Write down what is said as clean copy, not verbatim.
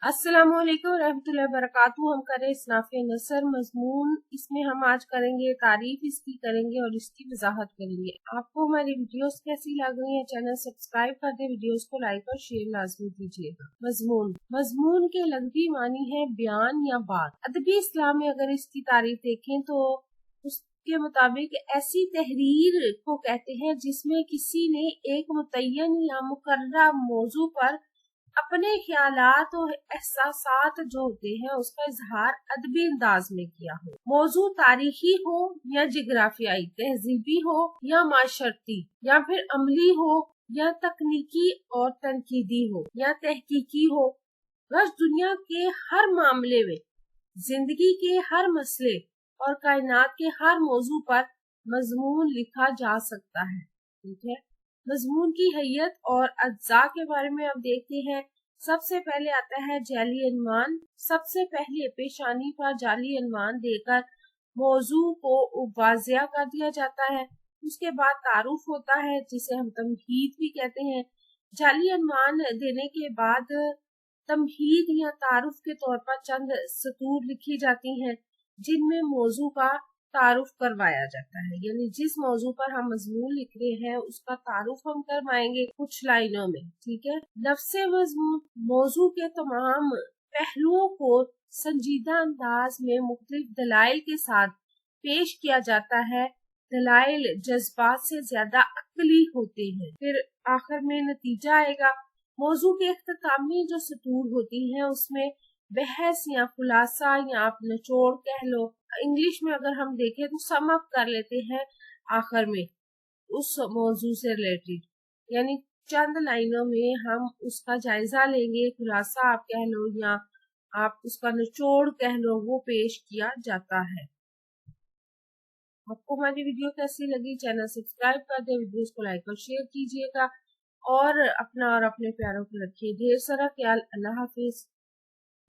अस्सलाम वालेकुम रहमतुल्लाहि व बरकातहू। हम करें इसनाफ़े नसर मजमून। इसमें हम आज करेंगे तारीफ इसकी करेंगे और इसकी वजाहत करेंगे। आपको हमारी वीडियोस कैसी लग रही है, चैनल सब्सक्राइब कर दे, वीडियोस को लाइक और शेयर लाजमी कीजिएगा। मजमून मजमून के लफ्ज़ी मानी है बयान या बात। अदबी इस्लाम में अगर इसकी तारीफ देखें तो उसके मुताबिक ऐसी तहरीर को कहते हैं जिसमें किसी ने एक मुतय्यन या मुकर्रर मौजू पर अपने ख्यालात और एहसासात जो होते हैं उसका इजहार अदबी अंदाज में किया हो। मौजू तारीखी हो या जिग्राफियाई, तहजीबी हो या माशरती, या फिर अमली हो या तकनीकी और तनकीदी हो या तहकीकी हो। बस दुनिया के हर मामले में, जिंदगी के हर मसले और कायनात के हर मौजू पर मजमून लिखा जा सकता है। ठीक है, मजमून की हैयत और अज्जा के बारे में अब देखते हैं। सबसे पहले आता है जाली अनवान। सबसे पहले पेशानी पर जाली अनवान देकर मौजू को वाज़िया कर दिया जाता है। उसके बाद तारुफ होता है जिसे हम तमहीद भी कहते हैं। जाली अनवान देने के बाद तमहीद या तारुफ के तौर पर चंद सतूर लिखी जाती हैं जिनमें मौजू का तारुफ करवाया जाता है। यानी जिस मौजू पर हम मजमून लिख रहे हैं उसका तारुफ हम करवाएंगे कुछ लाइनों में। ठीक है, लफ्ज़े मजमून मौजू के तमाम पहलुओं को संजीदा अंदाज में मुख्तलिफ दलाइल के साथ पेश किया जाता है। दलाइल जज्बात से ज्यादा अक्ली होते हैं। फिर आखिर में नतीजा आएगा। मौजू के इख्तितामी जो सतूर होती हैं उसमें बहस या खुलासा या आप निचोड़ कह लो। इंग्लिश में अगर हम देखें तो सम अप कर लेते हैं आखिर में उस मौजू से रिलेटेड, यानी चंद लाइनों में हम उसका जायजा लेंगे। खुलासा आप कह लो या आप उसका निचोड़ कह लो, वो पेश किया जाता है। आपको हमारी वीडियो कैसी लगी, चैनल सब्सक्राइब कर दे, वीडियोस को लाइक और शेयर कीजिएगा और अपना और अपने प्यारों को रखिए ढेर सारा ख्याल। अल्लाह हाफिज।